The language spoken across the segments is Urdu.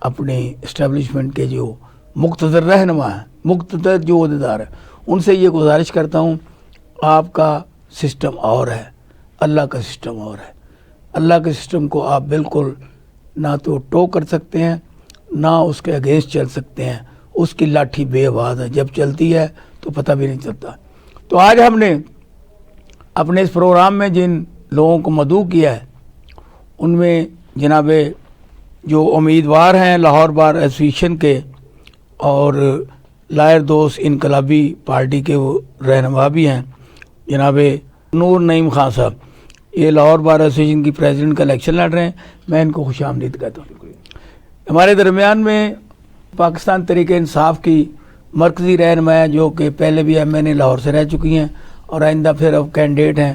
اپنے اسٹیبلشمنٹ کے جو مقتدر رہنما ہیں، مقتدر جو عہدیدار ہیں، ان سے یہ گزارش کرتا ہوں، آپ کا سسٹم اور ہے، اللہ کا سسٹم اور ہے. اللہ کے سسٹم کو آپ بالکل نہ تو ٹو کر سکتے ہیں، نہ اس کے اگینسٹ چل سکتے ہیں. اس کی لاٹھی بے آواز ہے، جب چلتی ہے تو پتہ بھی نہیں چلتا. تو آج ہم نے اپنے اس پروگرام میں جن لوگوں کو مدعو کیا ہے، ان میں جناب جو امیدوار ہیں لاہور بار ایسوسیشن کے اور لائر دوست انقلابی پارٹی کے وہ رہنما بھی ہیں، جناب نور نعیم خان صاحب، یہ لاہور بار ایسوسیشن کی پریزیڈنٹ کا الیکشن لڑ رہے ہیں. میں ان کو خوش آمدید کہتا ہوں. ہمارے درمیان میں پاکستان تحریک انصاف کی مرکزی رہنما ہے، جو کہ پہلے بھی ایم این اے لاہور سے رہ چکی ہیں اور آئندہ پھر اب کینڈیڈیٹ ہیں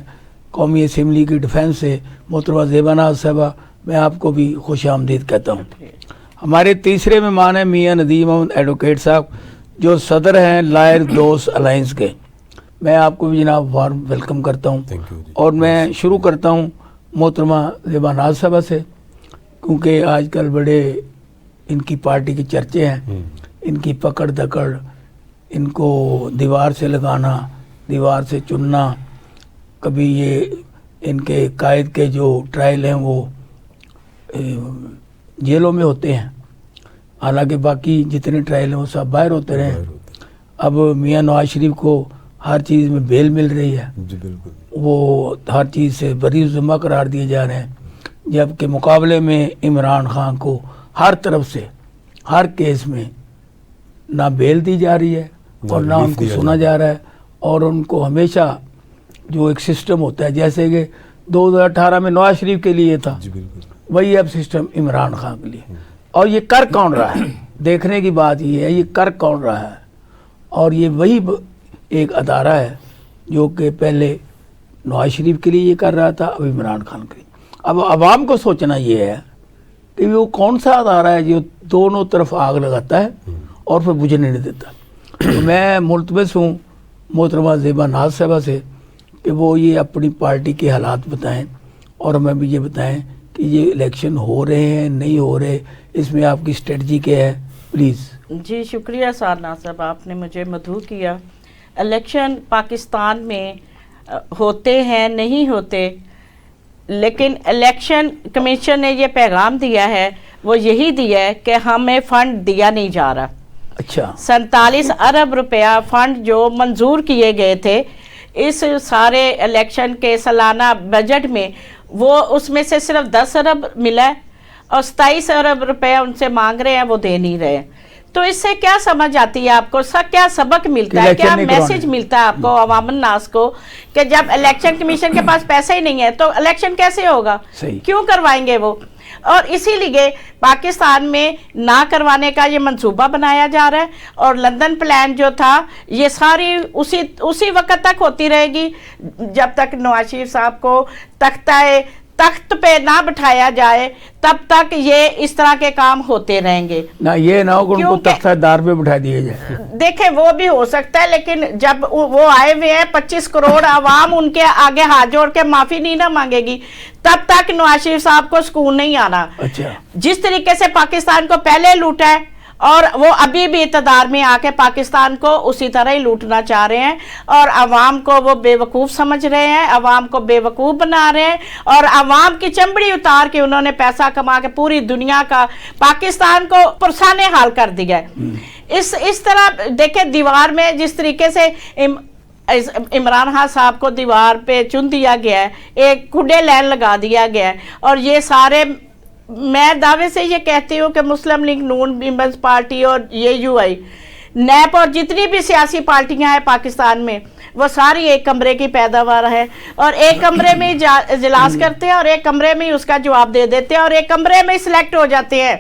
قومی اسمبلی کی ڈیفینس سے، محترمہ زیبا ناز صاحبہ، میں آپ کو بھی خوش آمدید کہتا ہوں. ہمارے تیسرے مہمان ہیں میاں ندیم احمد ایڈوکیٹ صاحب، جو صدر ہیں لائر دوست الائنس کے. میں آپ کو بھی جناب وارم ویلکم کرتا ہوں. اور میں شروع کرتا ہوں محترمہ زیبا ناز صاحبہ سے، کیونکہ آج کل بڑے ان کی پارٹی کے چرچے ہیں، ان کی پکڑ دکڑ، ان کو دیوار سے لگانا، دیوار سے چننا. کبھی یہ ان کے قائد کے جو ٹرائل ہیں وہ جیلوں میں ہوتے ہیں، حالانکہ باقی جتنے ٹرائل ہیں وہ سب باہر ہوتے رہے ہیں. اب میاں نواز شریف کو ہر چیز میں بیل مل رہی ہے، وہ ہر چیز سے بری ذمہ قرار دیے جا رہے ہیں، جبکہ مقابلے میں عمران خان کو ہر طرف سے ہر کیس میں نہ بیل دی جا رہی ہے اور نہ ان کو سنا جا رہا ہے. اور ان کو ہمیشہ جو ایک سسٹم ہوتا ہے، جیسے کہ 2018 میں نواز شریف کے لیے تھا، وہی اب سسٹم عمران خان کے لیے. اور یہ کر کون رہا ہے؟ دیکھنے کی بات یہ ہے، یہ کر کون رہا ہے. اور یہ وہی ایک ادارہ ہے جو کہ پہلے نواز شریف کے لیے یہ کر رہا تھا، اب عمران خان کے لیے. اب عوام کو سوچنا یہ ہے کہ وہ کون سا ادارہ ہے جو دونوں طرف آگ لگاتا ہے اور پھر بجھنے نہیں دیتا. تو میں ملتمس ہوں محترمہ زیبا ناز صاحبہ سے کہ وہ یہ اپنی پارٹی کے حالات بتائیں اور ہمیں بھی یہ بتائیں کہ یہ الیکشن ہو رہے ہیں نہیں ہو رہے، اس میں آپ کی اسٹریٹجی کیا ہے، پلیز. جی شکریہ سارنا صاحب، آپ نے مجھے مدعو کیا. الیکشن پاکستان میں ہوتے ہیں نہیں ہوتے، لیکن الیکشن کمیشن نے یہ پیغام دیا ہے، وہ یہی دیا ہے کہ ہمیں فنڈ دیا نہیں جا رہا. اچھا، 47 ارب روپیہ فنڈ جو منظور کیے گئے تھے اس سارے الیکشن کے سالانہ بجٹ میں، وہ اس میں سے صرف 10 ارب ملا ہے اور 27 ارب روپیہ ان سے مانگ رہے ہیں، وہ دے نہیں رہے. تو اس سے کیا سمجھ آتی ہے آپ کو، کیا سبق ملتا ہے، کیا میسج ملتا ہے آپ کو عوام الناس کو، کہ جب الیکشن کمیشن کے پاس پیسے ہی نہیں ہے تو الیکشن کیسے ہوگا، کیوں کروائیں گے وہ. اور اسی لیے پاکستان میں نہ کروانے کا یہ منصوبہ بنایا جا رہا ہے. اور لندن پلان جو تھا یہ ساری اسی وقت تک ہوتی رہے گی جب تک نواز شریف صاحب کو تخت پہ نہ بٹھایا جائے، تب تک یہ اس طرح کے کام ہوتے رہیں گے. نہ یہ نہ ہو کہ ان کو تختہ دار پہ بٹھا دیا جائے. دیکھیں وہ بھی ہو سکتا ہے، لیکن جب وہ آئے ہوئے ہیں 25 کروڑ عوام ان کے آگے ہاتھ جوڑ کے معافی نہیں نہ مانگے گی، تب تک نواز شریف صاحب کو سکون نہیں آنا. جس طریقے سے پاکستان کو پہلے لوٹا ہے اور وہ ابھی بھی اقتدار میں آ کے پاکستان کو اسی طرح ہی لوٹنا چاہ رہے ہیں، اور عوام کو وہ بے وقوف سمجھ رہے ہیں، عوام کو بے وقوف بنا رہے ہیں، اور عوام کی چمڑی اتار کے انہوں نے پیسہ کما کے پوری دنیا کا پاکستان کو پرسان حال کر دیا ہے. اس طرح دیکھیں دیوار میں جس طریقے سے عمران خان صاحب کو دیوار پہ چن دیا گیا ہے، ایک کڈے لائن لگا دیا گیا ہے. اور یہ سارے، میں دعوے سے یہ کہتی ہوں کہ مسلم لیگ نون پیپلز پارٹی اور یہ یو آئی نیپ اور جتنی بھی سیاسی پارٹیاں ہیں پاکستان میں، وہ ساری ایک کمرے کی پیداوار ہے، اور ایک کمرے میں اجلاس کرتے ہیں اور ایک کمرے میں اس کا جواب دے دیتے ہیں اور ایک کمرے میں سلیکٹ ہو جاتے ہیں.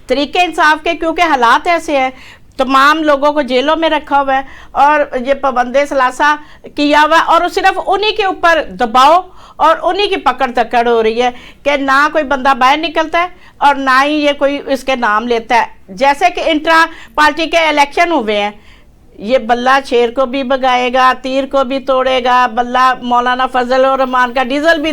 طریقے انصاف کے کیونکہ حالات ایسے ہیں، تمام لوگوں کو جیلوں میں رکھا ہوا ہے اور یہ پابند ثلاثہ کیا ہوا ہے، اور صرف انہی کے اوپر دباؤ اور انہی کی پکڑ دکڑ ہو رہی ہے کہ نہ کوئی بندہ باہر نکلتا ہے اور نہ ہی یہ کوئی اس کے نام لیتا ہے. جیسے کہ انٹرا پارٹی کے الیکشن ہوئے ہیں، یہ بلہ شیر کو بھی بگائے گا، تیر کو بھی توڑے گا، بلہ مولانا فضل الرحمان کا ڈیزل بھی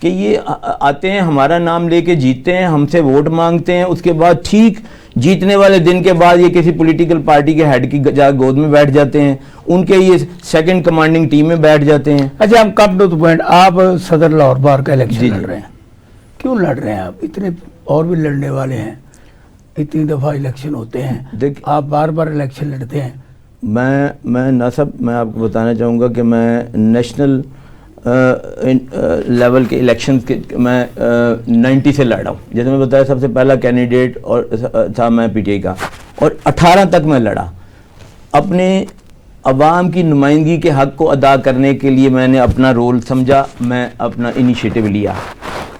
کہ یہ آتے ہیں ہمارا نام لے کے جیتتے ہیں, ہم سے ووٹ مانگتے ہیں, اس کے بعد ٹھیک جیتنے والے دن کے بعد یہ کسی پولیٹیکل پارٹی کے ہیڈ کی جا گود میں بیٹھ جاتے ہیں, ان کے یہ سیکنڈ کمانڈنگ ٹیم میں بیٹھ جاتے ہیں. اچھا ہم کم ٹو دی پوائنٹ, آپ صدر لاہور بار کا الیکشن لڑ رہے ہیں, کیوں لڑ رہے ہیں آپ؟ اتنے اور بھی لڑنے والے ہیں, اتنی دفعہ الیکشن ہوتے ہیں, آپ بار بار الیکشن لڑتے ہیں. میں ناصب میں آپ کو بتانا چاہوں گا کہ میں نیشنل لیول کے الیکشنز کے میں 90 سے لڑا ہوں. جیسے میں بتایا سب سے پہلا کینڈیڈیٹ اور تھا میں پی ٹی آئی کا, اور 18 تک میں لڑا. اپنے عوام کی نمائندگی کے حق کو ادا کرنے کے لیے میں نے اپنا رول سمجھا, میں اپنا انیشیٹو لیا,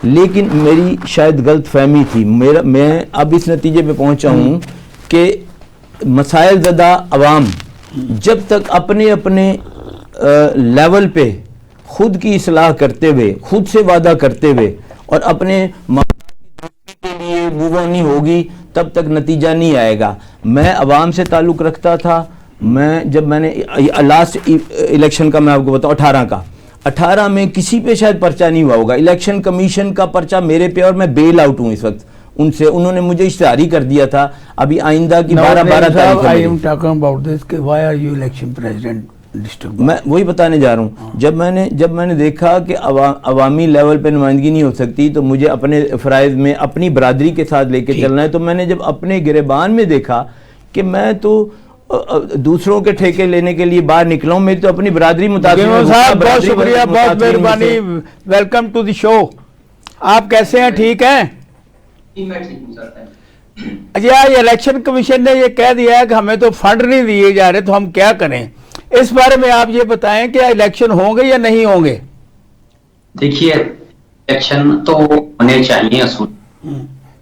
لیکن میری شاید غلط فہمی تھی. میں اب اس نتیجے پہ پہنچا ہوں کہ مسائل زدہ عوام جب تک اپنے اپنے لیول پہ خود کی اصلاح کرتے ہوئے, خود سے وعدہ کرتے ہوئے اور اپنے کے لیے موو آن نہیں ہوگی, تب تک نتیجہ نہیں آئے گا. میں عوام سے تعلق رکھتا تھا. جب میں نے لاسٹ الیکشن کا میں آپ کو بتاؤں 18 میں کسی پہ شاید پرچہ نہیں ہوا ہوگا, الیکشن کمیشن کا پرچہ میرے پہ, اور میں بیل آؤٹ ہوں اس وقت ان سے. انہوں نے مجھے اشتہاری کر دیا تھا ابھی آئندہ کی 12 تاریخ. میں وہی بتانے جا رہا ہوں, جب میں نے دیکھا کہ عوامی لیول پہ نمائندگی نہیں ہو سکتی تو مجھے اپنے فرائض میں اپنی برادری کے ساتھ لے کے چلنا ہے. تو میں نے جب اپنے گریبان میں دیکھا کہ میں تو دوسروں کے ٹھیکے لینے کے لیے باہر نکلا ہوں, میری تو اپنی برادری متاثر. صاحب بہت شکریہ, بہت مہربانی, ویلکم ٹو دی شو. آپ کیسے ہیں؟ ٹھیک ہیں؟ اچھا, یہ الیکشن کمیشن نے یہ کہہ دیا ہے کہ ہمیں تو فنڈ نہیں دیے جا رہے, تو ہم کیا کریں؟ اس بارے میں آپ یہ بتائیں کہ الیکشن ہوں گے یا نہیں ہوں گے؟ دیکھیے الیکشن تو ہونے چاہیے اصول,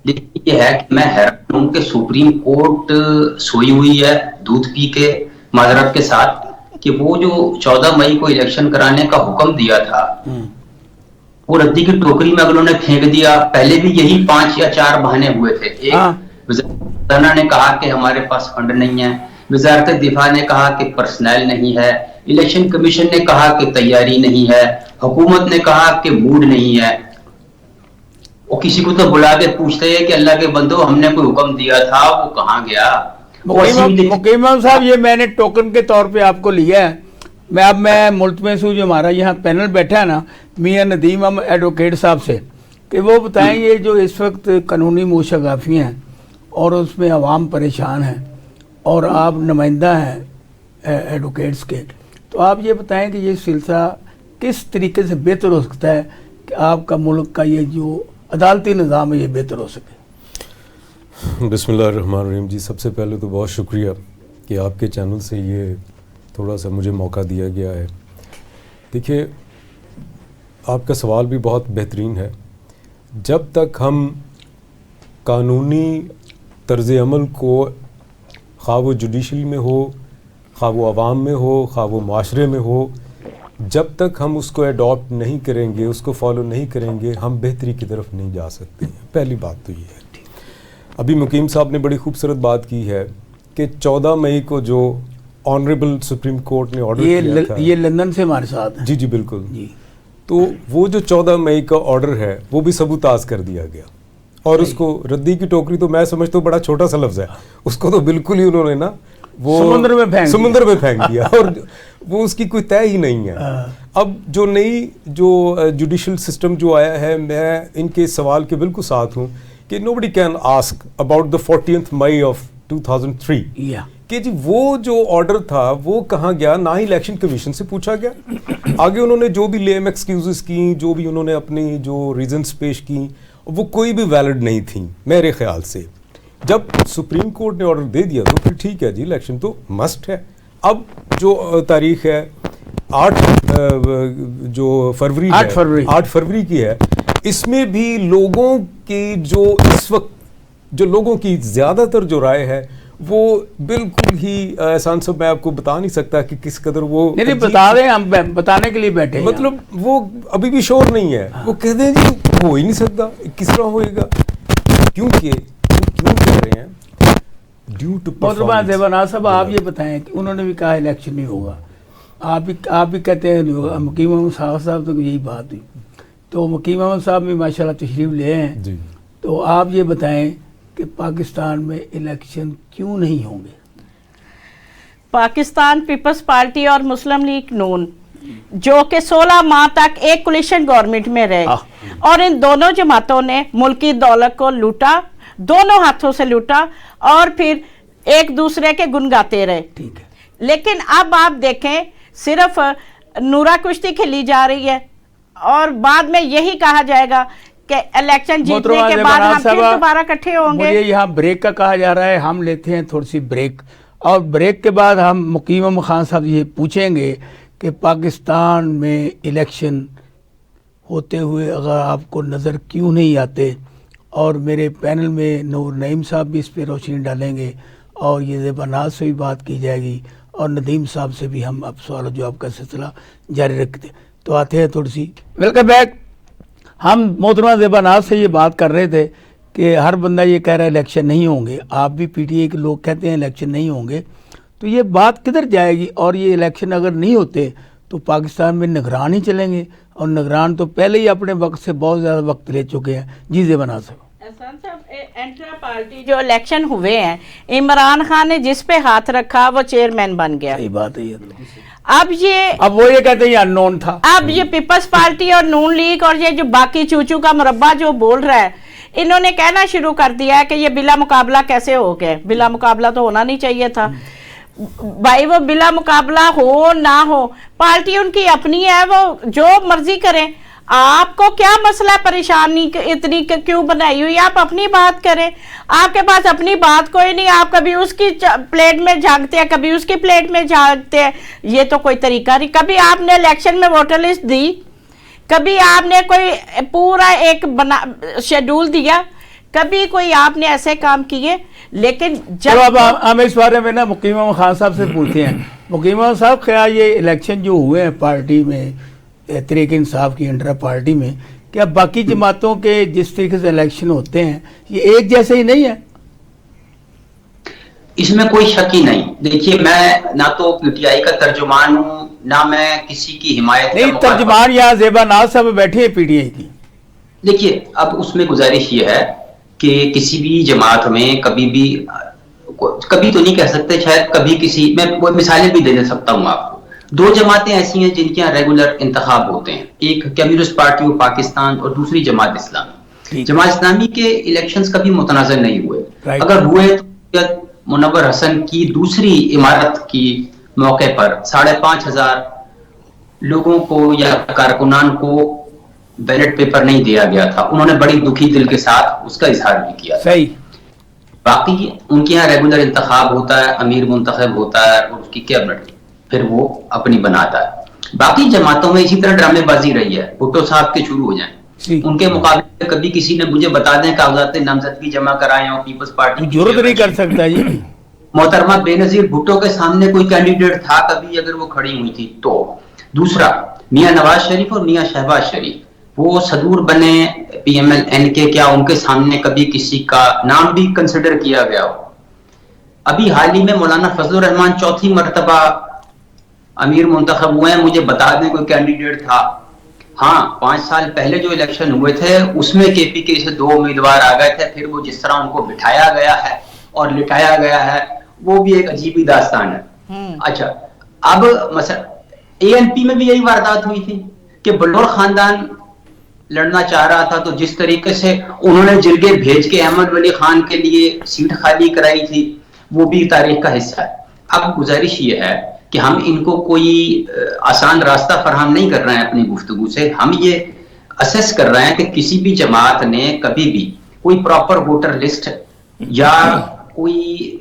لیکن یہ ہے کہ میں حیران ہوں کہ سپریم کورٹ سوئی ہوئی ہے دودھ پی کے, معذرت کے ساتھ, کہ وہ جو 14 مئی کو الیکشن کرانے کا حکم دیا تھا وہ ردی کی ٹوکری میں اگلوں نے پھینک دیا. پہلے بھی یہی 5 یا 4 بہانے ہوئے تھے. ایک وزارت نے کہا کہ ہمارے پاس فنڈ نہیں ہے, وزارت دفاع نے کہا کہ پرسنل نہیں ہے, الیکشن کمیشن نے کہا کہ تیاری نہیں ہے, حکومت نے کہا کہ موڈ نہیں ہے. وہ کسی کو تو بلا کے پوچھتے ہیں کہ اللہ کے بندو ہم نے کوئی حکم دیا تھا وہ کہاں گیا؟ مقیم صاحب, یہ میں نے ٹوکن کے طور پہ آپ کو لیا ہے. میں ملتمس ہوں جو ہمارا یہاں پینل بیٹھا ہے نا, میاں ندیم ایڈوکیٹ صاحب سے, کہ وہ بتائیں یہ جو اس وقت قانونی موشگافی ہیں اور اس میں عوام پریشان ہیں, اور آپ نمائندہ ہیں ایڈوکیٹس کے, تو آپ یہ بتائیں کہ یہ سلسلہ کس طریقے سے بہتر ہو سکتا ہے کہ آپ کا ملک کا یہ جو عدالتی نظام ہے یہ بہتر ہو سکے؟ بسم اللہ الرحمن الرحیم. جی سب سے پہلے تو بہت شکریہ کہ آپ کے چینل سے یہ تھوڑا سا مجھے موقع دیا گیا ہے. دیکھیے آپ کا سوال بھی بہت بہترین ہے. جب تک ہم قانونی طرز عمل کو خواہ وہ جوڈیشل میں ہو, خواہ وہ عوام میں ہو, خواہ وہ معاشرے میں ہو, جب تک ہم اس کو ایڈاپٹ نہیں کریں گے, اس کو فالو نہیں کریں گے, ہم بہتری کی طرف نہیں جا سکتے ہیں. پہلی بات تو یہ ہے. ابھی مقیم صاحب نے بڑی خوبصورت بات کی ہے کہ 14 مئی کو جو آنریبل سپریم کورٹ نے آرڈر کیا تھا, یہ لندن سے ہمارے ساتھ جی بالکل, تو وہ جو 14 مئی کا آرڈر ہے وہ بھی ثبوتاز کر دیا گیا, اور اس کو ردی کی ٹوکری تو میں سمجھتا ہوں بڑا چھوٹا سا لفظ ہے, اس کو تو بالکل ہی انہوں نے نا وہ سمندر میں پھینک دیا, اور وہ اس کی کوئی طے ہی نہیں ہے. اب جو نئی جو جوڈیشل سسٹم جو آیا ہے, میں ان کے سوال کے بالکل ساتھ ہوں کہ nobody can ask about the 14th May of 2003 کہ جی وہ جو آرڈر تھا وہ کہاں گیا, نہ ہی الیکشن کمیشن سے پوچھا گیا. آگے انہوں نے جو بھی لیم ایکسکیوزز کی, جو بھی انہوں نے اپنی جو ریزنز پیش کی, وہ کوئی بھی ویلڈ نہیں تھیں میرے خیال سے. جب سپریم کورٹ نے آرڈر دے دیا تو پھر ٹھیک ہے جی, الیکشن تو مسٹ ہے. اب جو تاریخ ہے 8 فروری کی ہے, اس میں بھی لوگوں کی جو اس وقت جو لوگوں کی زیادہ تر جو رائے ہے وہ بالکل ہی احسان صاحب میں آپ کو بتا نہیں سکتا کہ کس قدر وہ نہیں بتا رہے ہیں, ہم بتانے کے لیے بیٹھے ہیں. مطلب وہ ابھی بھی شور نہیں ہے, وہ کہتے ہیں جی ہو ہی نہیں سکتا, کس طرح ہوئے گا, کیوں کہہ رہے ہیں ڈیو ٹو محترمہ دیواناز صاحب آپ یہ بتائیں کہ انہوں نے بھی کہا الیکشن نہیں ہوگا, آپ بھی کہتے ہیں نہیں ہوگا. مقیم صاحب تو یہی بات ہوئی تو مکیم احمد صاحب بھی ماشاءاللہ تشریف لے ہیں جی تو آپ یہ بتائیں کہ پاکستان میں الیکشن کیوں نہیں ہوں گے؟ پاکستان پیپلز پارٹی اور مسلم لیگ نون جو کہ 16 ماہ تک ایک کولیشن گورنمنٹ میں رہے اور ان دونوں جماعتوں نے ملکی دولت کو لوٹا، دونوں ہاتھوں سے لوٹا اور پھر ایک دوسرے کے گن گاتے رہے. ٹھیک ہے. لیکن اب آپ دیکھیں صرف نورا کشتی کھیلی جا رہی ہے اور بعد میں یہی کہا جائے گا کہ الیکشن جیتنے کے بعد ہم پھر دوبارہ اکٹھے ہوں گے. مجھے یہاں بریک کا کہا جا رہا ہے، ہم لیتے ہیں تھوڑی سی بریک اور بریک کے بعد ہم مکیم احمد خان صاحب یہ پوچھیں گے کہ پاکستان میں الیکشن ہوتے ہوئے اگر آپ کو نظر کیوں نہیں آتے، اور میرے پینل میں نور نعیم صاحب بھی اس پہ روشنی ڈالیں گے اور یہ زیبا ناز سے بھی بات کی جائے گی اور ندیم صاحب سے بھی ہم اب سوال و جواب کا سلسلہ جاری رکھتے. تو آتے ہیں تھوڑی سی ویلکم بیک. ہم محترمہ زیبا ناز سے یہ بات کر رہے تھے کہ ہر بندہ یہ کہہ رہا ہے الیکشن نہیں ہوں گے، آپ بھی پی ٹی آئی کے لوگ کہتے ہیں الیکشن نہیں ہوں گے، تو یہ بات کدھر جائے گی؟ اور یہ الیکشن اگر نہیں ہوتے تو پاکستان میں نگران ہی چلیں گے، اور نگران تو پہلے ہی اپنے وقت سے بہت زیادہ وقت لے چکے ہیں. جی زیبا ناز صاحب. احسان صاحب، انٹرا پارٹی جو الیکشن ہوئے ہیں، عمران خان نے جس پہ ہاتھ رکھا وہ چیئرمین بن گیا. صحیح بات ہے. اب وہ یہ کہتے ہیں یہ انون تھا. اب یہ پیپلز پارٹی اور نون لیگ اور یہ جو باقی چوچو کا مربع جو بول رہا ہے، انہوں نے کہنا شروع کر دیا ہے کہ یہ بلا مقابلہ کیسے ہو گئے. بلا مقابلہ تو ہونا نہیں چاہیے تھا بھائی. وہ بلا مقابلہ ہو نہ ہو، پارٹی ان کی اپنی ہے، وہ جو مرضی کریں. آپ کو کیا مسئلہ پریشانی اتنی کیوں بنائی ہوئی؟ آپ اپنی بات کریں. آپ کے پاس اپنی بات کوئی نہیں، آپ کبھی اس کی پلیٹ میں جھانکتے ہیں، کبھی اس کی پلیٹ میں جھانکتے ہیں. یہ تو کوئی طریقہ نہیں. کبھی آپ نے الیکشن میں ووٹر لسٹ دی، کبھی آپ نے کوئی پورا ایک شیڈول دیا، کبھی کوئی آپ نے ایسے کام کیے. لیکن جب اب ہم اس بارے میں نا مکیم احمد خان صاحب سے پوچھتے ہیں. مکیم احمد صاحب، کیا یہ الیکشن جو ہوئے ہیں پارٹی میں، تحریک انصاف کی انٹرا پارٹی میں، کیا باقی جماعتوں کے جس طریقے سے الیکشن ہوتے ہیں یہ ایک جیسے ہی نہیں ہے؟ اس میں کوئی شک ہی نہیں. دیکھیے، میں نہ تو پی ٹی آئی کا ترجمان ہوں، نہ میں کسی کی حمایت نہیں. ترجمان یہاں زیبا ناز صاحب بیٹھے ہیں پی ٹی آئی کی. دیکھیے، اب اس میں گزارش یہ ہے کہ کسی بھی جماعت میں کبھی تو نہیں کہہ سکتے، شاید کبھی کسی میں وہ مثالیں بھی دے سکتا ہوں آپ کو. 2 جماعتیں ایسی ہیں جن کے یہاں ریگولر انتخاب ہوتے ہیں، ایک کمیونسٹ پارٹی آف پاکستان اور دوسری جماعت اسلامی. جماعت اسلامی کے الیکشنز کبھی متنازع نہیں ہوئے. اگر ہوئے تو منور حسن کی دوسری عمارت کی موقع پر 5,500 لوگوں کو یا کارکنان کو بیلٹ پیپر نہیں دیا گیا تھا. انہوں نے بڑی دکھی دل کے ساتھ اس کا اظہار بھی کیا. صحیح. باقی ان کے یہاں ریگولر انتخاب ہوتا ہے، امیر منتخب ہوتا ہے اور اس کی کیبنٹ پھر وہ اپنی بناتا ہے. باقی جماعتوں میں اسی طرح ڈرامے بازی رہی ہے. بھٹو صاحب کے شروع ہو جائیں، ان کے مقابلے میں کبھی کسی نے مجھے بتا دیں کاغذات نامزدگی جمع کرائے ہوں پیپلز پارٹی کی، ضرورت نہیں کر سکتا. جی محترمہ بے نظیر بھٹو کے سامنے کوئی کینڈیڈیٹ تھا کبھی اگر وہ کھڑی ہوئی تھی تو؟ دوسرا، میاں نواز شریف اور میاں شہباز شریف وہ صدور بنے پی ایم ایل این کے، کیا ان کے سامنے کبھی کسی کا نام بھی کنسیڈر کیا گیا ہو؟ ابھی حال ہی میں مولانا فضل الرحمان 4تھی مرتبہ امیر منتخب ہوئے ہیں، مجھے بتا دیں کوئی کینڈیڈیٹ تھا؟ ہاں، 5 سال پہلے جو الیکشن ہوئے تھے اس میں کے پی کے سے 2 امیدوار آ گئے تھے. پھر وہ جس طرح ان کو بٹھایا گیا ہے اور لٹایا گیا ہے وہ بھی ایک عجیب ہی داستان ہے. اچھا، اب مثلا اے این پی میں بھی یہی واردات ہوئی تھی کہ بلور خاندان لڑنا چاہ رہا تھا، تو جس طریقے سے انہوں نے جرگے بھیج کے احمد ولی خان کے لیے سیٹ خالی کرائی تھی وہ بھی تاریخ کا حصہ ہے. اب گزارش یہ ہے کہ ہم ان کو کوئی آسان راستہ فراہم نہیں کر رہے ہیں اپنی گفتگو سے. ہم یہ اسیس کر رہے ہیں کہ کسی بھی جماعت نے کبھی بھی کوئی پراپر ووٹر لسٹ یا کوئی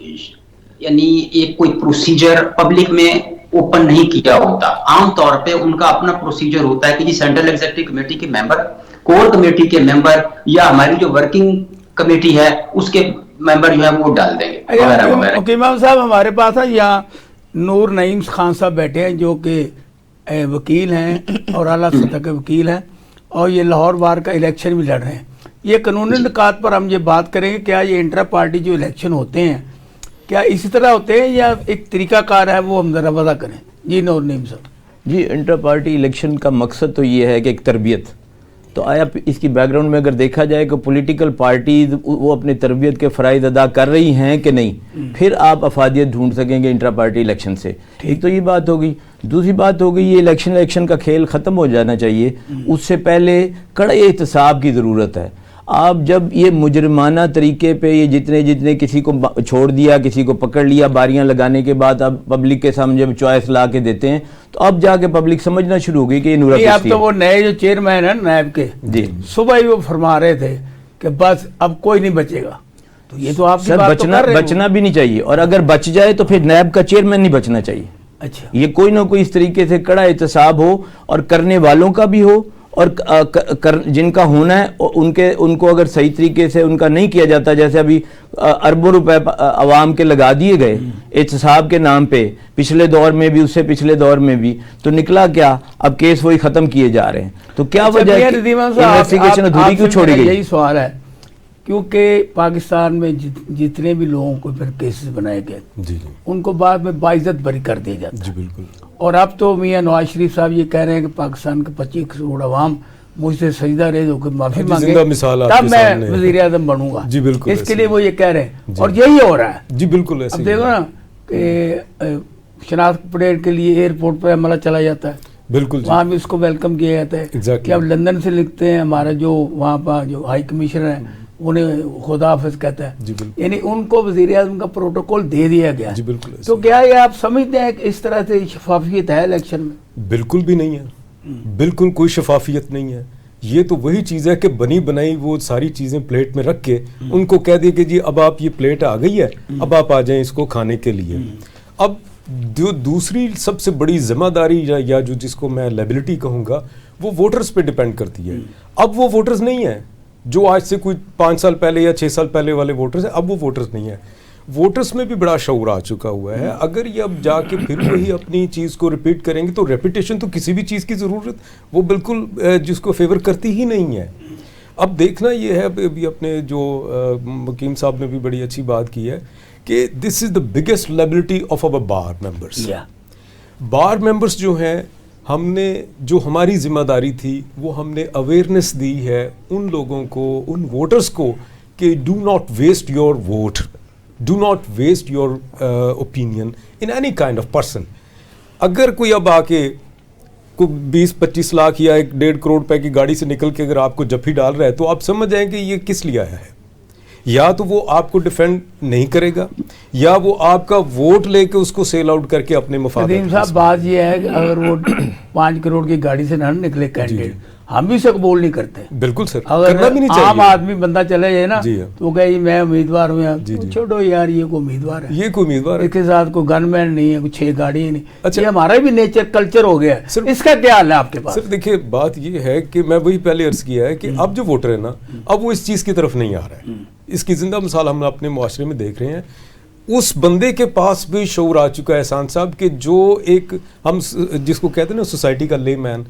یعنی ایک کوئی پروسیجر پبلک میں اوپن نہیں کیا ہوتا. عام طور پہ ان کا اپنا پروسیجر ہوتا ہے کہ جی سینٹرل ایگزیکٹو کمیٹی کے ممبر، کور کمیٹی کے ممبر یا ہماری جو ورکنگ کمیٹی ہے اس کے ممبر جو ہے وہ ڈال دیں گے. امام صاحب، ہمارے پاس ہے یہاں نور نعیم خان صاحب بیٹھے ہیں جو کہ وکیل ہیں اور اعلیٰ سطح کے وکیل ہیں اور یہ لاہور بار کا الیکشن بھی لڑ رہے ہیں. یہ قانونی نکات پر ہم یہ بات کریں گے، کیا یہ انٹرا پارٹی جو الیکشن ہوتے ہیں کیا اسی طرح ہوتے ہیں یا ایک طریقہ کار ہے، وہ ہم ذرا وضع کریں. جی نور نعیم صاحب. جی، انٹرا پارٹی الیکشن کا مقصد تو یہ ہے کہ ایک تربیت تو آیا اس کی بیک گراؤنڈ میں اگر دیکھا جائے کہ پولیٹیکل پارٹیز وہ اپنی تربیت کے فرائض ادا کر رہی ہیں کہ نہیں، پھر آپ افادیت ڈھونڈ سکیں گے انٹرا پارٹی الیکشن سے. ایک تو یہ بات ہوگی. دوسری بات ہوگی یہ الیکشن کا کھیل ختم ہو جانا چاہیے. اس سے پہلے کڑے احتساب کی ضرورت ہے. آپ جب یہ مجرمانہ طریقے پہ یہ جتنے کسی کو چھوڑ دیا، کسی کو پکڑ لیا، باریاں لگانے کے بعد اب پبلک کے سامنے جب چوائس لا کے دیتے ہیں تو اب جا کے پبلک سمجھنا شروع ہو گئی کہ یہ نورا اب تو وہ نئے جو چیئرمین ہیں نیب کے جی صبح ہی وہ فرما رہے تھے کہ بس اب کوئی نہیں بچے گا. تو یہ تو آپ کی سر بات تو کر رہے ہیں. بچنا بھی نہیں چاہیے، اور اگر بچ جائے تو پھر نیب کا چیئرمین نہیں بچنا چاہیے. اچھا یہ کوئی نہ کوئی اس طریقے سے کڑا احتساب ہو، اور کرنے والوں کا بھی ہو، اور جن کا ہونا ہے ان کو اگر صحیح طریقے سے ان کا نہیں کیا جاتا، جیسے ابھی اربوں روپے عوام کے لگا دیے گئے احتساب کے نام پہ، پچھلے دور میں بھی، اس سے پچھلے دور میں بھی، تو نکلا کیا؟ اب کیس وہی ختم کیے جا رہے ہیں. تو کیا وجہ ہے انویسٹیگیشن ادھوری کیوں چھوڑی گئی؟ یہی سوال ہے کیونکہ پاکستان میں جتنے بھی لوگوں کو پھر کیسز بنائے گئے ان کو بعد میں باعزت بری کر دیا جاتا ہے. جی بالکل. اور اب تو میاں نواز شریف صاحب یہ کہہ رہے ہیں کہ پاکستان کے 25 کروڑ عوام مجھ سے سجدہ ریز ہو کے معافی مانگے تب میں وزیر اعظم بنوں گا. جی بالکل. اس کے لیے وہ یہ کہہ رہے ہیں اور یہی ہو رہا ہے. جی بالکل. اب دیکھو نا کہ شناخت پریڈ کے لیے ایئرپورٹ پہ عملہ چلا جاتا ہے، بالکل وہاں بھی اس کو ویلکم کیا جاتا ہے کہ اب لندن سے لکھتے ہیں، ہمارا جو وہاں پر جو ہائی کمشنر ہے انہیں خدا حافظ کہتا ہے، یعنی ان کو وزیر اعظم کا پروٹوکول دے دیا گیا. تو کیا یہ آپ سمجھتے ہیں کہ اس طرح سے شفافیت ہے الیکشن میں؟ بالکل بھی نہیں ہے، بالکل کوئی شفافیت نہیں ہے. یہ تو وہی چیز ہے کہ بنی بنائی وہ ساری چیزیں پلیٹ میں رکھ کے ان کو کہہ دیا کہ جی اب آپ یہ پلیٹ آ گئی ہے، اب آپ آ جائیں اس کو کھانے کے لیے. اب جو دوسری سب سے بڑی ذمہ داری یا جو جس کو میں لیبلٹی کہوں گا وہ ووٹرز پہ ڈیپینڈ کرتی ہے. اب وہ ووٹرز نہیں ہیں جو آج سے کوئی 5 سال پہلے یا 6 سال پہلے والے ووٹرز ہیں، اب وہ ووٹرز نہیں ہیں. ووٹرز میں بھی بڑا شعور آ چکا ہوا ہے. اگر یہ اب جا کے پھر وہی اپنی چیز کو ریپیٹ کریں گے تو ریپیٹیشن تو کسی بھی چیز کی ضرورت وہ بالکل جس کو فیور کرتی ہی نہیں ہے. اب دیکھنا یہ ہے ابھی اپنے جو مقیم صاحب نے بھی بڑی اچھی بات کی ہے کہ this is the biggest liability of over bar members. Bar members جو ہیں، ہم نے جو ہماری ذمہ داری تھی وہ ہم نے اویئرنیس دی ہے ان لوگوں کو، ان ووٹرز کو کہ do not waste your vote, do not waste your opinion in any kind of person. اگر کوئی اب آ کے کوئی 20-25 لاکھ یا 1.5 کروڑ روپے کی گاڑی سے نکل کے اگر آپ کو جفی ڈال رہا ہے تو آپ سمجھ جائیں کہ یہ کس لیے آیا ہے. یا تو وہ آپ کو ڈیفینڈ نہیں کرے گا یا وہ آپ کا ووٹ لے کے اس کو سیل آؤٹ کر کے اپنے مفاد. ندیم صاحب بات یہ ہے کہ اگر وہ 5 کروڑ کی گاڑی سے نہ نکلے کینڈیڈیٹ، ہم بھی اسے قبول نہیں کرتے. بالکل سر، اگر عام آدمی بندہ چلے جائے نا تو کہے جی میں امیدوار ہوں، چھوڑو یار یہ کوئی امیدوار ہے، یہ کوئی امیدوار ہے، اس کے ساتھ کوئی گن مین نہیں ہے، کوئی 6 گاڑیاں نہیں. اچھا یہ ہمارا بھی نیچر کلچر ہو گیا ہے. اس کا کیا حال ہے آپ کے پاس؟ سر دیکھیے بات یہ ہے کہ میں وہی پہلے عرض کیا ہے کہ اب جو ووٹر ہے نا اب وہ اس چیز کی طرف نہیں آ رہا ہے. اس کی زندہ مثال ہم اپنے معاشرے میں دیکھ رہے ہیں. اس بندے کے پاس بھی شعور آ چکا ہے احسان صاحب کہ جو ایک ہم جس کو کہتے ہیں نا سوسائٹی کا لے مین،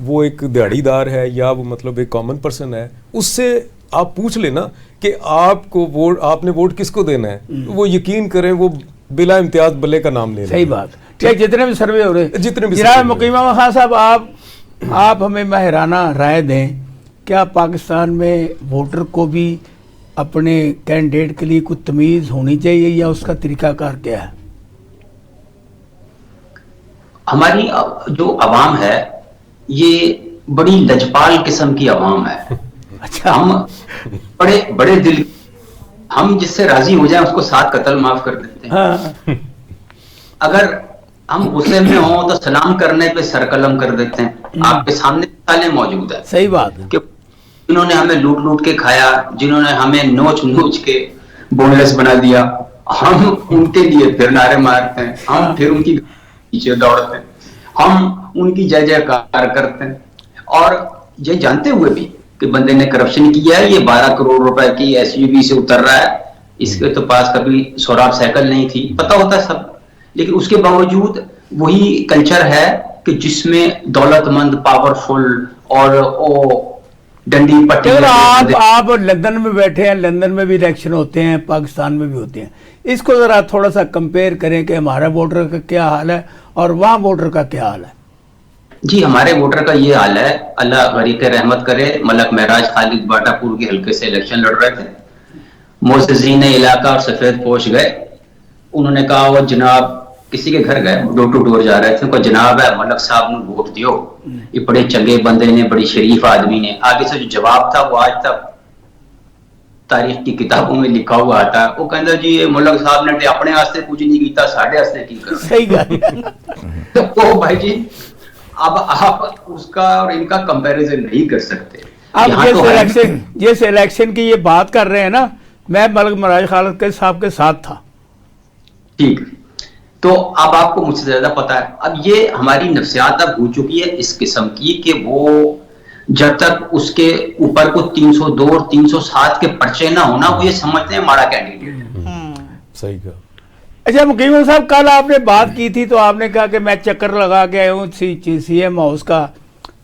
وہ ایک دیہڑی دار ہے یا وہ مطلب ایک کامن پرسن ہے، اس سے آپ پوچھ لینا کہ آپ کو ووٹ، آپ نے ووٹ کس کو دینا ہے، وہ یقین کریں وہ بلا امتیاز بلے کا نام لے رہے ہیں. صحیح بات. کیا جتنے بھی سروے ہو رہے ہیں، جتنے بھی جناب مقیم احمد خان صاحب آپ ہمیں ماہرانہ رائے دیں، کیا پاکستان میں ووٹر کو بھی اپنے کینڈیڈیٹ کے لیے کچھ تمیز ہونی چاہیے یا اس کا طریقہ کار کیا ہے؟ ہماری جو عوام ہے یہ بڑی لجپال قسم کی عوام ہے. اچھا. ہم بڑے دل، ہم جس سے راضی ہو جائیں اس کو 7 قتل معاف کر دیتے ہیں. اگر ہم غصے میں ہوں تو سلام کرنے پہ سر قلم کر دیتے ہیں. آپ کے سامنے مثالیں موجود ہیں. صحیح بات ہے. جنہوں نے ہمیں لوٹ کے کھایا، جنہوں نے ہمیں نوچ کے بون لیس بنا دیا، ہم ان کے لیے پھر نعرے مارتے ہیں، ہم پھر ان کی پیچھے دوڑتے ہیں، ہم ان کی جے جے کار کرتے ہیں. اور یہ جانتے ہوئے بھی کہ بندے نے کرپشن کیا ہے، یہ 12 کروڑ روپے کی SUV سے اتر رہا ہے، اس کے تو پاس کبھی سوراخ سائیکل نہیں تھی، پتہ ہوتا ہے سب. لیکن اس کے باوجود وہی کلچر ہے کہ جس میں دولت مند، پاورفل اور ڈنڈی پٹی. آپ لندن میں بیٹھے ہیں، لندن میں بھی الیکشن ہوتے ہیں، پاکستان میں بھی ہوتے ہیں. اس کو ذرا تھوڑا سا کمپیئر کریں کہ ہمارا ووٹر کا کیا حال ہے اور وہاں ووٹر کا کیا حال ہے. جی ہمارے ووٹر کا یہ حال ہے, اللہ غریق رحمت کرے. ملک معراج خالد باٹا پور کے حلقے سے الیکشن لڑ رہے تھے, معززین علاقہ اور سفید پوش گئے, انہوں نے کہا وہ جناب کسی کے گھر گئے, ڈور ٹو ڈور جا رہے تھے, کوئی جناب ہے ملک صاحب نے ووٹ دیو, یہ بڑے چنگے بندے نے, بڑی شریف آدمی نے. آگے سے جو جواب تھا وہ آج تک تاریخ کی کتابوں میں لکھا ہوا آتا ہے. وہ کہتا جی ملک صاحب نے اپنے واسطے کچھ نہیں کیتا, ساڑھے واسطے کی کر. صحیح گل. تو بھائی جی اب آپ اس کا اور ان کا کمپیریزن نہیں کر سکتے. آپ جس الیکشن کی یہ بات کر رہے ہیں نا, میں ملک معراج خالد کے صاحب کے ساتھ تھا. ٹھیک, تو اب آپ کو مجھ سے زیادہ پتا ہے. اب یہ ہماری نفسیات اب ہو چکی ہے اس قسم کی کہ وہ جب تک اس کے اوپر کو 302 اور 307 کے پرچے نہ ہونا, وہ یہ سمجھتے ہیں ہمارا کینڈیڈیٹ. صحیح کہا. اچھا مقیم صاحب, کل آپ نے بات کی تھی تو آپ نے کہا کہ میں چکر لگا کے آیا ہوں سی ایم ہاؤس کا,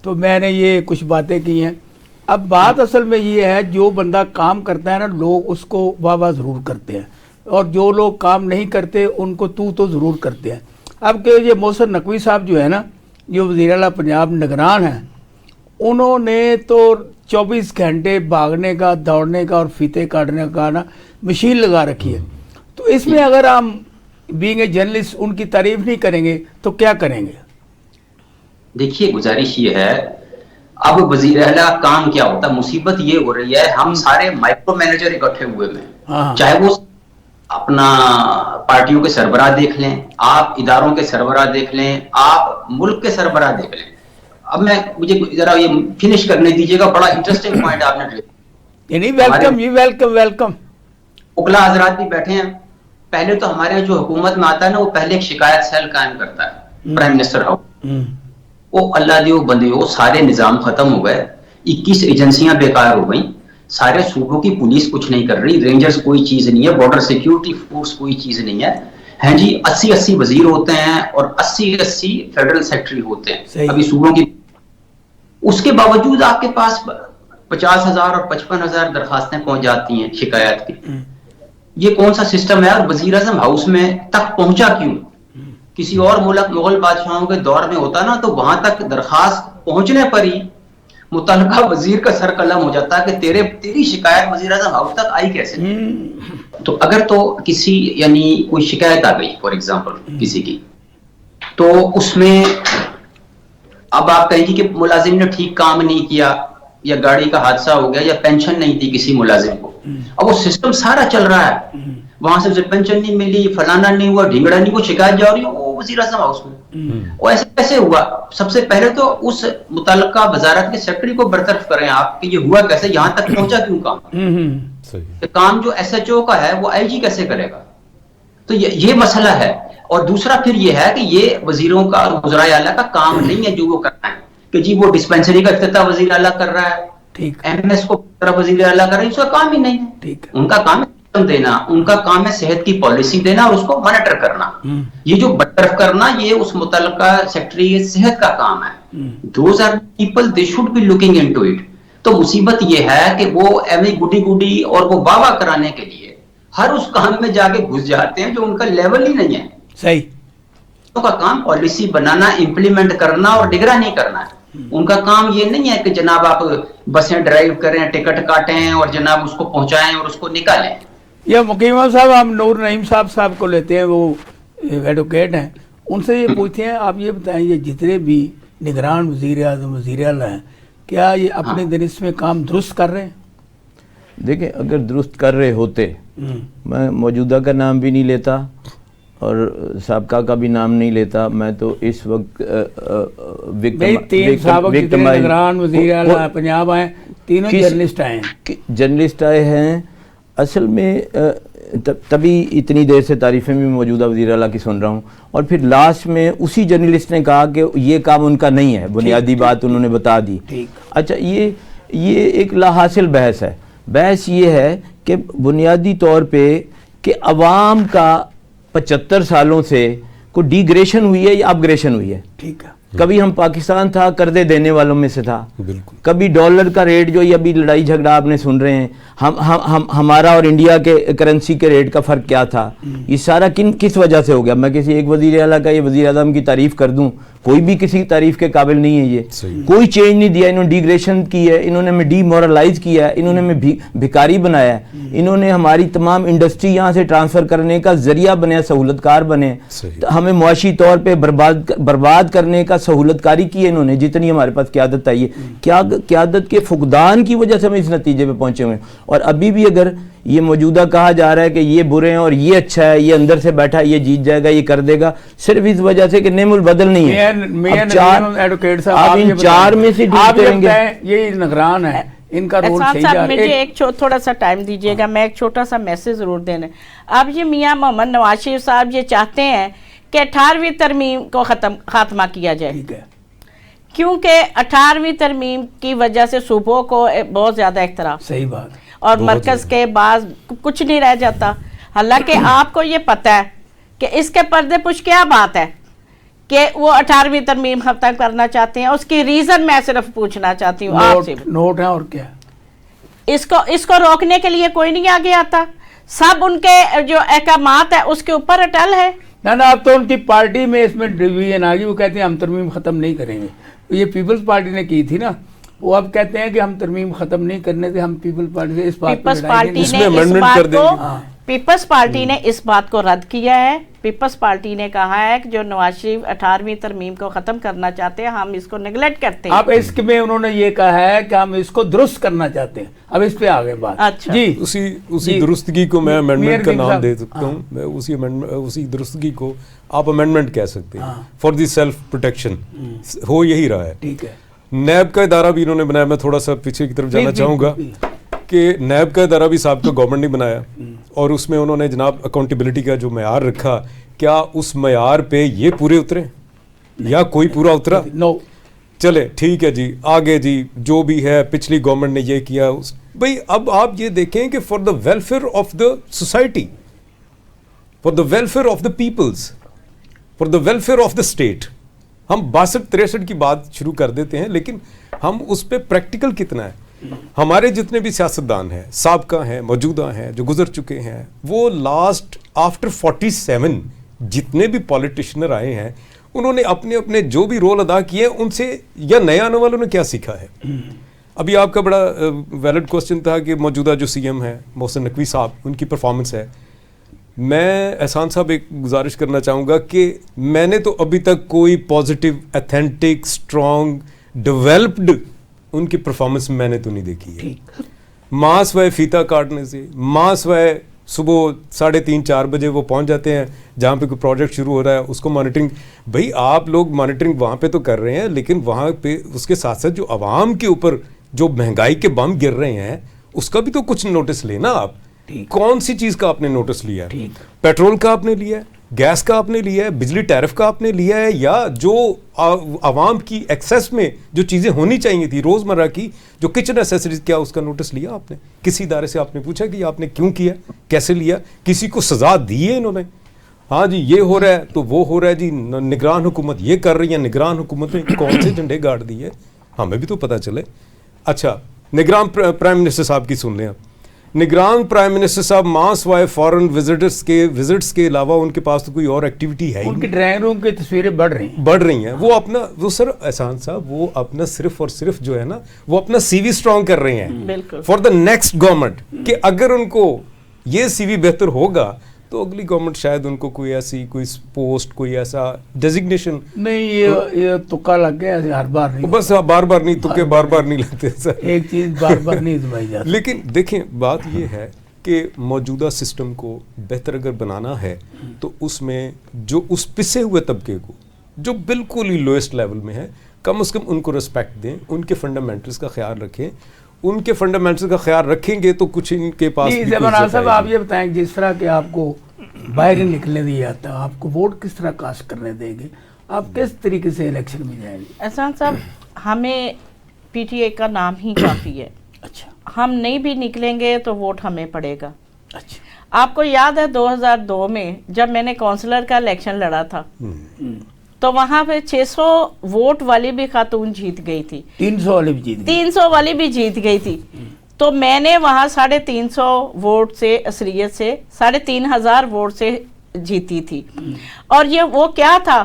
تو میں نے یہ کچھ باتیں کی ہیں. اب بات اصل میں یہ ہے, جو بندہ کام کرتا ہے نا لوگ اس کو واہ واہ ضرور کرتے ہیں, اور جو لوگ کام نہیں کرتے ان کو تو ضرور کرتے ہیں. اب کہ یہ محسن نقوی صاحب جو ہے نا, جو وزیر اعلیٰ پنجاب نگران ہیں, انہوں نے تو 24 گھنٹے بھاگنے کا, دوڑنے کا اور فیتے کاٹنے کا نا مشین لگا رکھی ہے. تو اس میں اگر ہم بینگ اے جرنلسٹ ان کی تعریف نہیں کریں گے تو کیا کریں گے؟ دیکھیے گزارش یہ ہے, اب وزیر اعلیٰ کام کیا ہوتا ہے, مصیبت یہ ہو رہی ہے ہم سارے مائکرو مینیجر اکٹھے ہوئے میں, چاہے وہ اپنا پارٹیوں کے سربراہ دیکھ لیں, آپ اداروں کے سربراہ دیکھ لیں, آپ ملک کے سربراہ دیکھ لیں. اب میں مجھے ذرا یہ فنش کرنے دیجیے گا, بڑا انٹرسٹنگ پوائنٹ آپ نے. ویلکم. اوکلا حضرات بھی بیٹھے ہیں. پہلے تو ہمارے جو حکومت میں آتا ہے نا, وہ پہلے ایک شکایت سیل قائم کرتا ہے پرائم منسٹر ہاؤس. وہ اللہ دیو بندیو سارے نظام ختم ہو گئے, 21 ایجنسیاں بیکار ہو گئیں, سارے صوبوں کی پولیس کچھ نہیں کر رہی, رینجرز کوئی چیز نہیں ہے, بارڈر سیکیورٹی فورس کوئی چیز نہیں ہے. ہیں جی 80 وزیر ہوتے ہیں اور 80 فیڈرل سیکرٹری ہوتے ہیں ابھی صوبوں کی. اس کے باوجود آپ کے پاس 50,000 اور 55,000 درخواستیں پہنچ جاتی ہیں شکایت کی. یہ کون سا سسٹم ہے, اور وزیر اعظم ہاؤس میں تک پہنچا کیوں؟ کسی اور ملک مغل بادشاہوں کے دور میں ہوتا نا, تو وہاں تک درخواست پہنچنے پر ہی متعلقہ وزیر کا سر قلم ہو جاتا ہے کہ تیری شکایت وزیر اعظم ہاؤس تک آئی کیسے. تو اگر تو کسی یعنی کوئی شکایت آ گئی فار ایگزامپل کسی کی, تو اس میں اب آپ کہیں گی کہ ملازم نے ٹھیک کام نہیں کیا, یا گاڑی کا حادثہ ہو گیا, یا پینشن نہیں تھی کسی ملازم کو. اب وہ سسٹم سارا چل رہا ہے, وہاں سے پینشن نہیں ملی, فلانا نہیں ہوا, ڈھنگڑا نہیں ہوا, شکایت جا رہی ہے وہ وزیر اعظم ہاؤس میں. وہ ایسے کیسے ہوا؟ سب سے پہلے تو اس متعلقہ وزارت کے سیکرٹری کو برطرف کریں آپ کہ یہ ہوا کیسے, یہاں تک پہنچا کیوں کام. کام جو ایس ایچ او کا ہے وہ آئی جی کیسے کرے گا؟ تو یہ مسئلہ ہے. اور دوسرا پھر یہ ہے کہ یہ وزیروں کا اور وزراء اعلیٰ کا کام نہیں ہے جو وہ کرنا ہے, کہ جی وہ ڈسپینسری کا افتتاح وزیر اعلیٰ کر رہا ہے, ایم ایس کو وزیر اعلیٰ کر رہا ہے, اس کا کام ہی نہیں ہے. ان کا کام ہے دینا, ان کا کام ہے صحت کی پالیسی دینا اور اس کو مانیٹر کرنا. یہ جو برطرف کرنا یہ اس متعلقہ سیکرٹری صحت کا کام ہے. Those are people, they should be looking into it. تو مصیبت یہ ہے کہ وہ ایویں گڈی اور وہ واہ واہ کرانے کے لیے ہر اس کام میں جا کے گھس جاتے ہیں جو ان کا لیول ہی نہیں ہے. صحیح. ان کا کام پالیسی بنانا, امپلیمنٹ کرنا اور نگرانی کرنا ہے. ان کا کام یہ نہیں ہے کہ جناب آپ بسیں ڈرائیو کریں, ٹکٹ کاٹیں اور جناب اس کو پہنچائیں اور اس کو نکالیں. یا مقیم صاحب, ہم نور نعیم صاحب کو لیتے ہیں, وہ ایڈوکیٹ ہیں, ان سے یہ پوچھتے ہیں آپ یہ بتائیں یہ جتنے بھی نگران وزیر اعظم وزیر اعلیٰ ہیں کیا یہ اپنے دن اس میں کام درست کر رہے ہیں؟ دیکھیں اگر درست کر رہے ہوتے, میں موجودہ کا نام بھی نہیں لیتا اور سابقہ کا بھی نام نہیں لیتا, میں تو اس وقت نگران وزیر اعلیٰ پنجاب آئے, تینوں جرنلسٹ آئے ہیں. جرنلسٹ آئے ہیں اصل میں, تبھی اتنی دیر سے تعریفیں بھی موجودہ وزیر اعلیٰ کی سن رہا ہوں, اور پھر لاسٹ میں اسی جرنلسٹ نے کہا کہ یہ کام ان کا نہیں ہے, بنیادی بات انہوں نے بتا دی. اچھا یہ ایک لا حاصل بحث ہے. بحث یہ ہے کہ بنیادی طور پہ کہ عوام کا 75 سالوں سے کوئی ڈی گریشن ہوئی ہے یا اپ گریشن ہوئی ہے. ٹھیک ہے, کبھی ہم پاکستان تھا قرضے دینے والوں میں سے تھا, کبھی ڈالر کا ریٹ جو یہ ابھی لڑائی جھگڑا آپ نے سن رہے ہیں, ہمارا اور انڈیا کے کرنسی کے ریٹ کا فرق کیا تھا, یہ سارا کس وجہ سے ہو گیا؟ میں کسی ایک وزیر اعلیٰ کا یہ وزیر اعظم کی تعریف کر دوں, کوئی بھی کسی تعریف کے قابل نہیں ہے یہ. کوئی چینج نہیں دیا. انہوں نے ڈیگریشن کی ہے, انہوں نے ہمیں ڈی مورلائز کیا ہے, انہوں نے ہمیں بھکاری بنایا ہے, انہوں نے ہماری تمام انڈسٹری یہاں سے ٹرانسفر کرنے کا ذریعہ بنے, سہولت کار بنے, ہمیں معاشی طور پہ برباد کرنے کا سہولت کاری کی ہے انہوں نے. جتنی ہمارے پاس قیادت آئی ہے, قیادت کے فقدان کی وجہ سے ہم اس نتیجے پہ پہنچے ہوئے ہیں. اور ابھی بھی اگر یہ موجودہ کہا جا رہا ہے کہ یہ برے ہیں اور یہ اچھا ہے, یہ اندر سے بیٹھا یہ جیت جائے گا, یہ کر دے گا, صرف اس وجہ سے کہ نعم البدل نہیں ہے. آپ ان 4 میں سے ڈھونڈتے رہیں گے. یہ نگران ہے, ان کا رول صحیح جا رہا ہے. مجھے ایک تھوڑا سا ٹائم دیجیے گا, میں ایک چھوٹا سا میسج ضرور دینا. اب یہ میاں محمد نواز شریف صاحب یہ چاہتے ہیں کہ 18ویں ترمیم کو خاتمہ کیا جائے, کیونکہ 18ویں ترمیم کی وجہ سے صوبوں کو بہت زیادہ اختلاف, صحیح بات, اور مرکز کے بعض کچھ نہیں رہ جاتا. حالانکہ آپ کو یہ پتہ ہے کہ اس کے پردے پوش کیا بات ہے کہ وہ 18ویں ترمیم ختم کرنا چاہتے ہیں. اس کی ریزن میں صرف پوچھنا چاہتی ہوں آپ سے. نوٹ ہے اور کیا, اس کو روکنے کے لیے کوئی نہیں آگے آتا. سب ان کے جو احکامات ہیں اس کے اوپر اٹل ہے. نا اب تو ان کی پارٹی میں اس میں ڈویژن آ گئی. وہ کہتے ہیں ہم ترمیم ختم نہیں کریں گے. یہ پیپلز پارٹی نے کی تھی نا, وہ اب کہتے ہیں کہ ہم ترمیم ختم نہیں کرنے سے ہم پیپلز پارٹی سے اس بات پیپلز پارٹی نے اس بات کو رد کیا ہے. پیپلز پارٹی نے کہا ہے کہ جو نواز شریف 18ویں ترمیم کو ختم کرنا چاہتے ہیں, ہم اس کو نیگلیکٹ کرتے ہیں. اب اس میں انہوں نے یہ کہا ہے کہ ہم اس کو درست کرنا چاہتے ہیں. اب اس پہ آگے بات. اچھا جی, اسی درستگی کو میں امینڈمنٹ کا نام دے سکتا ہوں. میں اسی درستگی کو آپ امینڈمنٹ کہہ سکتے ہیں, فار دی سیلف پروٹیکشن. ہو یہی رہا ہے. ٹھیک ہے. نیب کا ادارہ بھی انہوں نے بنایا. میں تھوڑا سا پیچھے کی طرف جانا چاہوں گا کہ نیب کا ادارہ بھی صاحب کا گورنمنٹ نے بنایا, اور اس میں انہوں نے جناب اکاؤنٹیبلٹی کا جو معیار رکھا, کیا اس معیار پہ یہ پورے اترے یا کوئی پورا اترا؟ نو. چلے ٹھیک ہے جی, آگے جی جو بھی ہے پچھلی گورنمنٹ نے یہ کیا. بھئی اب آپ یہ دیکھیں کہ for the welfare of the society, for the welfare of the peoples, for the welfare of the state, ہم 62-63 کی بات شروع کر دیتے ہیں, لیکن ہم اس پہ پریکٹیکل کتنا ہے. ہمارے جتنے بھی سیاستدان ہیں, سابقہ ہیں, موجودہ ہیں, جو گزر چکے ہیں, وہ لاسٹ آفٹر 47 جتنے بھی پولیٹیشنر آئے ہیں, انہوں نے اپنے اپنے جو بھی رول ادا کیے ان سے یا نئے آنے والوں نے کیا سیکھا ہے. ابھی آپ کا بڑا ویلڈ کوسچن تھا کہ موجودہ جو سی ایم ہے محسن نقوی صاحب, ان کی پرفارمنس ہے. میں احسان صاحب ایک گزارش کرنا چاہوں گا کہ میں نے تو ابھی تک کوئی پازیٹیو, ایتھینٹک, اسٹرانگ, ڈیولپڈ ان کی پرفارمنس میں نے تو نہیں دیکھی ہے. ماں سوائے فیتا کاٹنے سے, ماں سوائے صبح 3:30-4 بجے وہ پہنچ جاتے ہیں جہاں پہ کوئی پروجیکٹ شروع ہو رہا ہے, اس کو مانیٹرنگ. بھائی آپ لوگ مانیٹرنگ وہاں پہ تو کر رہے ہیں, لیکن وہاں پہ اس کے ساتھ ساتھ جو عوام کے اوپر جو مہنگائی کے بم گر رہے ہیں اس کا بھی تو کچھ نوٹس لینا. آپ کون سی چیز کا آپ نے نوٹس لیا ہے؟ پیٹرول کا آپ نے لیا ہے, گیس کا آپ نے لیا ہے, بجلی ٹیرف کا آپ نے لیا ہے, یا جو عوام کی ایکسیس میں جو چیزیں ہونی چاہیے تھی روزمرہ کی, جو کچن ایسیسریز, کیا اس کا نوٹس لیا آپ نے؟ کسی ادارے سے آپ نے پوچھا کہ آپ نے کیوں کیا, کیسے لیا؟ کسی کو سزا دی ہے انہوں نے؟ ہاں جی یہ ہو رہا ہے تو وہ ہو رہا ہے جی, نگران حکومت یہ کر رہی ہے. نگران حکومت نے کون سے جھنڈے گاڑ دیے ہمیں بھی تو پتہ چلے. اچھا نگران پرائم منسٹر صاحب کی سن لیں آپ. نگران پرائم منسٹر صاحب ماں سوائے فارن وزٹس کے علاوہ ان کے پاس تو کوئی اور ایکٹیویٹی ہے. ان کی ڈرائنگ روم کی تصویریں بڑھ رہی ہیں. وہ سر احسان صاحب وہ اپنا صرف اور صرف جو ہے نا وہ اپنا سی وی اسٹرانگ کر رہے ہیں فار دا نیکسٹ گورنمنٹ, کہ اگر ان کو یہ سی وی بہتر ہوگا تو اگلی گورنمنٹ شاید ان کو کوئی ایسی کوئی پوسٹ, کوئی ایسا ڈیزگنیشن نہیں. یہ تکا لگ گیا ہر بار نہیں, بس بار بار نہیں, تکے بار بار نہیں لگتے سر, ایک چیز بار بار نہیں دبائی جاتی. لیکن دیکھیں بات یہ ہے کہ موجودہ سسٹم کو بہتر اگر بنانا ہے تو اس میں جو اس پسے ہوئے طبقے کو جو بالکل ہی لوئسٹ لیول میں ہے, کم از کم ان کو رسپیکٹ دیں, ان کے فنڈامنٹلز کا خیال رکھیں. ان کے فنڈامنٹلز کا خیال رکھیں گے تو کچھ ان کے پاس. زمان صاحب آپ یہ بتائیں جس طرح کہ آپ کو باہر نکلنے دیا جاتا ہے, آپ کو ووٹ کس طرح کاسٹ کرنے دیں گے, آپ کس طریقے سے الیکشن میں جائیں گے؟ احسان صاحب ہمیں پی ٹی آئی کا نام ہی کافی ہے. اچھا, ہم نہیں بھی نکلیں گے تو ووٹ ہمیں پڑے گا. اچھا, آپ کو یاد ہے 2002 میں جب میں نے کونسلر کا الیکشن لڑا تھا تو وہاں پہ 600 ووٹ والی بھی خاتون جیت گئی تھی, 300 والی بھی جیت گئی تھی. تو میں نے وہاں 350 ووٹ سے اثریت سے 3500 ووٹ سے جیتی تھی. اور یہ وہ کیا تھا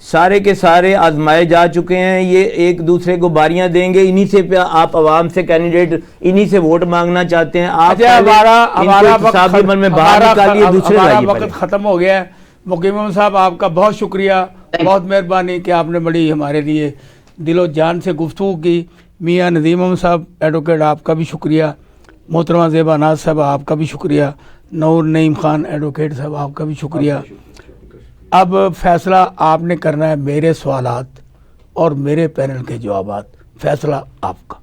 سارے کے سارے آزمائے جا چکے ہیں، یہ ایک دوسرے کو باریاں دیں گے، انہی سے آپ عوام سے کینڈیڈیٹ انہی سے ووٹ مانگنا چاہتے ہیں. آپ ہمارا دوسرے وقت ختم ہو گیا ہے. مقیم محمد صاحب آپ کا بہت شکریہ، بہت مہربانی کہ آپ نے بڑی ہمارے لیے دل و جان سے گفتگو کی. میاں ندیم محمد صاحب ایڈوکیٹ آپ کا بھی شکریہ، محترمہ زیبا ناز صاحب آپ کا بھی شکریہ، نور نعیم خان ایڈوکیٹ صاحب آپ کا بھی شکریہ. اب فیصلہ آپ نے کرنا ہے، میرے سوالات اور میرے پینل کے جوابات، فیصلہ آپ کا.